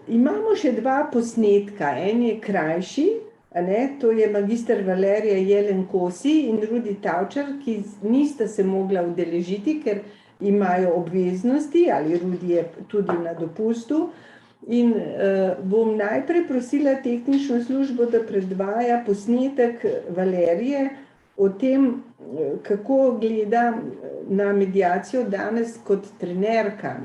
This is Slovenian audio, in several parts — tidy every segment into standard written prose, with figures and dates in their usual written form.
Imamo še dva posnetka, en je krajši, to je magister Valerija Jelen-Kosi in Rudi Tavčar, ki nista se mogla udeležiti, ker imajo obveznosti, ali Rudi je tudi na dopustu. In bom najprej prosila tehnično službo, da predvaja posnetek Valerije o tem, kako gleda na mediacijo danes kot trenerka,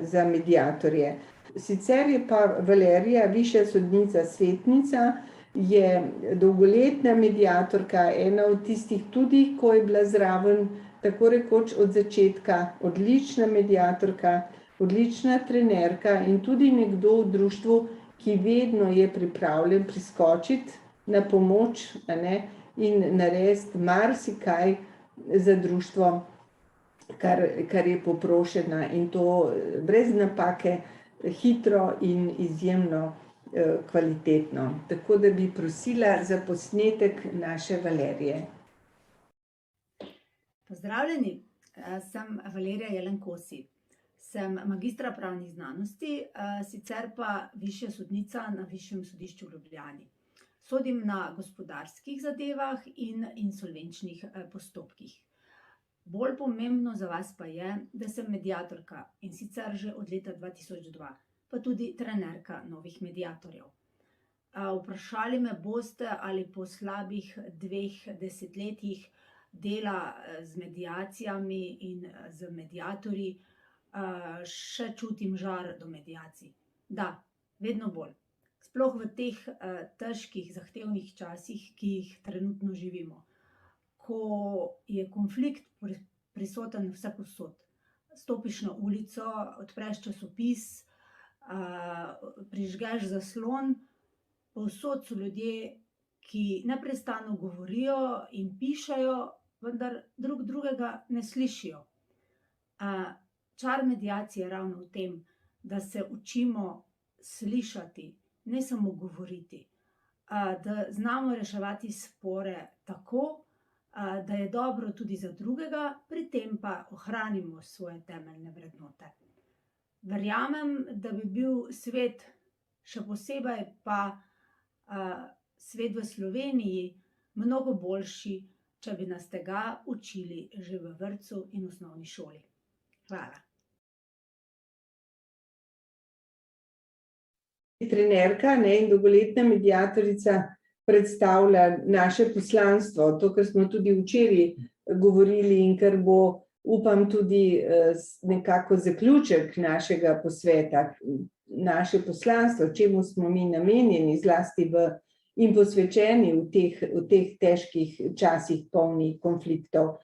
za mediatorje. Sicer je pa Valerija višja sodnica svetnica, je dolgoletna mediatorka, ena od tistih tudi, ko je bila zraven tako rekoč od začetka, odlična mediatorka, odlična trenerka in tudi nekdo v društvu, ki vedno je pripravljen priskočiti na pomoč, in narediti marsikaj za društvo, kar je poprošena, in to brez napake, hitro in izjemno kvalitetno. Tako da bi prosila za posnetek naše Valerije. Pozdravljeni, sem Valerija Jelen-Kosi. Sem magistra pravnih znanosti, sicer pa višja sodnica na Višjem sodišču v Ljubljani. Sodim na gospodarskih zadevah in insolvenčnih postopkih. Bolj pomembno za vas pa je, da sem mediatorka, in sicer že od leta 2002, pa tudi trenerka novih mediatorjev. Vprašali me boste, ali po slabih 2 desetletjih dela z mediacijami in z mediatorji še čutim žar do mediacij. Da, vedno bolj. Sploh v teh težkih, zahtevnih časih, ki jih trenutno živimo. Ko je konflikt prisoten vsepovsod. Stopiš na ulico, odpreš časopis, prižgeš zaslon, povsod so ljudje, ki neprestano govorijo in pišejo, vendar drug drugega ne slišijo. Čar mediacije je ravno v tem, da se učimo slišati, ne samo govoriti. Da znamo reševati spore tako, da je dobro tudi za drugega, pri tem pa ohranimo svoje temeljne vrednote. Verjamem, da bi bil svet, še posebej pa svet v Sloveniji, mnogo boljši, če bi nas tega učili že v vrtcu in osnovni šoli. Hvala. Trenerka, in dolgoletna mediatorica predstavlja naše poslanstvo, to, kar smo tudi včeraj govorili in kar bo, upam, tudi nekako zaključek našega posveta, naše poslanstvo, čemu smo mi namenjeni, zlasti in posvečeni v teh težkih časih, polnih konfliktov.